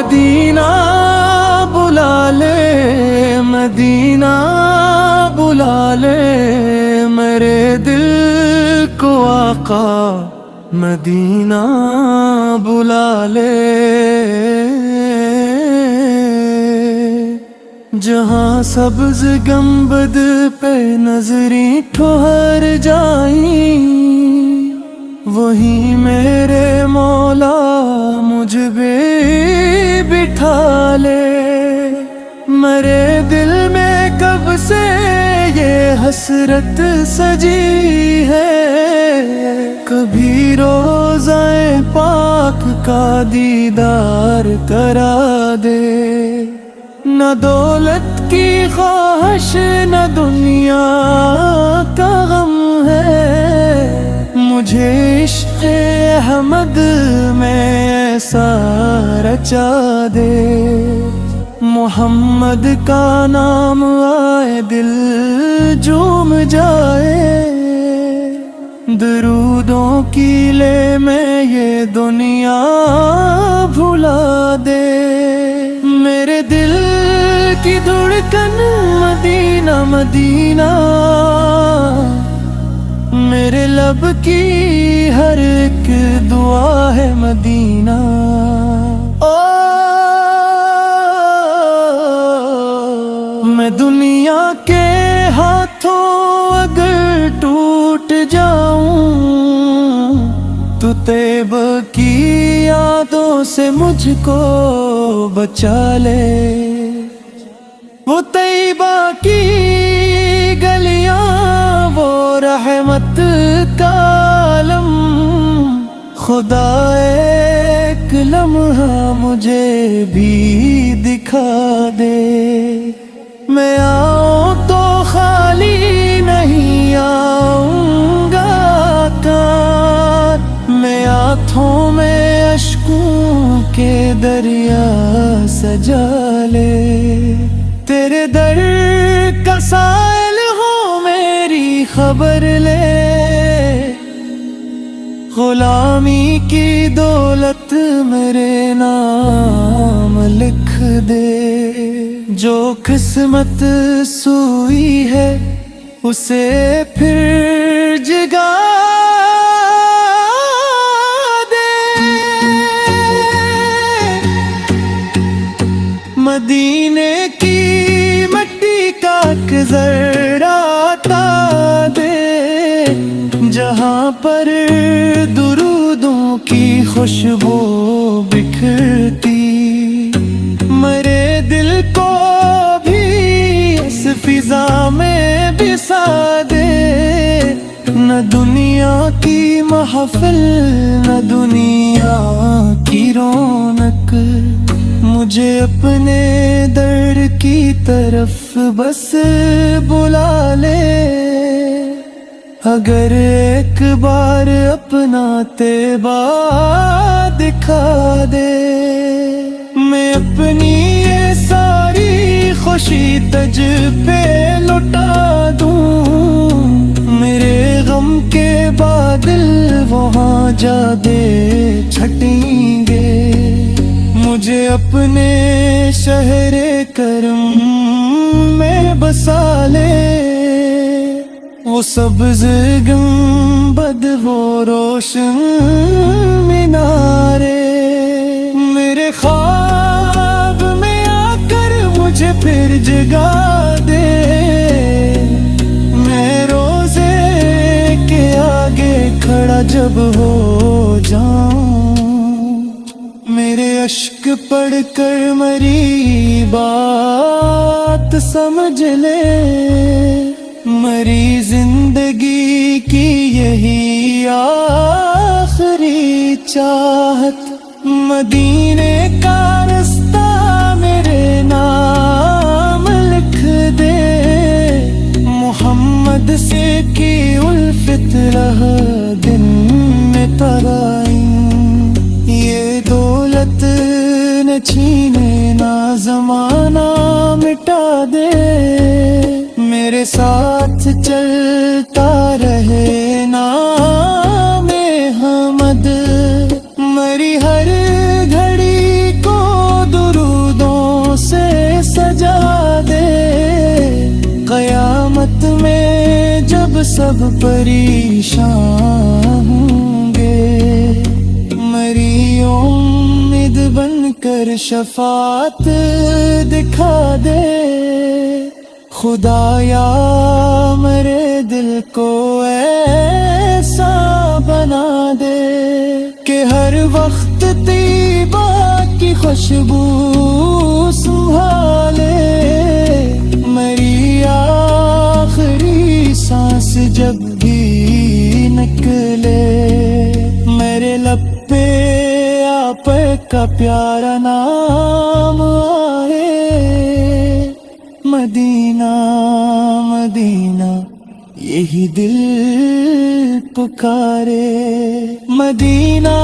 مدینہ بلا لے، مدینہ بلا لے میرے دل کو آقا، مدینہ بلا لے۔ جہاں سبز گنبد پہ نظریں ٹھہر جائیں، وہیں میرے مولا مجھ پہ بٹھا لے۔ میرے دل میں کب سے یہ حسرت سجی ہے، کبھی روضہ پاک کا دیدار کرا دے۔ نہ دولت کی خواہش نہ دنیا کا غم ہے، مجھے عشق احمد میں ایسا رچا دے۔ محمد کا نام آئے دل جھوم جائے، درودوں کی لے میں یہ دنیا بھلا دے۔ میرے دل کی دھڑکن مدینہ مدینہ، میرے لب کی ہر ایک دعا ہے مدینہ۔ میں دنیا کے ہاتھوں اگر ٹوٹ جاؤں، تو طیب کی یادوں سے مجھ کو بچا لے۔ وہ طیبہ کی گلیاں، وہ رحمت کا عالم، خدا ایک لمحہ مجھے بھی دکھا دے۔ میں آؤں تو خالی نہیں آؤں گا کان، میں ہاتھوں میں اشکوں کے دریا سجا لے۔ تیرے در کا سائل ہوں میری خبر لے، غلامی کی دولت میرے نام لکھ دے۔ جو قسمت سوئی ہے اسے پھر جگا دے۔ مدینے کی مٹی کا ایک ذرہ عطا دے، جہاں پر درودوں کی خوشبو بکھرتی۔ میرے دل کو بھی اس فضا میں بسا دے، نہ دنیا کی محفل نہ دنیا کی رونق، مجھے اپنے در کی طرف بس بلا لے۔ اگر ایک بار اپنا طیبہ دکھا دے، میں اپنی یہ ساری خوشی تجھ پہ لٹا دوں۔ میرے غم کے بادل وہاں جا دے چھٹیں گے، مجھے اپنے شہر کرم میں بسا لے۔ وہ سبز گنبد وہ روشن مینارے، میرے خواب میں آ کر مجھے پھر جگا دے۔ میں روزے کے آگے کھڑا جب ہو جاؤں، میرے اشک پڑھ کر میری بات سمجھ لے۔ مری زندگی کی یہی آخری چاہت، مدینے کا رستہ میرے نام لکھ دے۔ محمد سے کی الفت رہا دن میں ترائیں، یہ دولت نہ چھینے نہ زمانہ مٹا دے۔ میرے ساتھ چلتا رہے نام حمد، مری ہر گھڑی کو سب پریشان ہوں گے، میری امید بن کر شفاعت دکھا دے، خدایا میرے دل کو ایسا بنا دے کہ ہر وقت طیبہ کی خوشبو سنبھالے، میری آخری سانس جب بھی نکلے، میرے لب پہ آپ کا پیارا نام آئے، مدینہ مدینہ یہی دل پکارے، مدینہ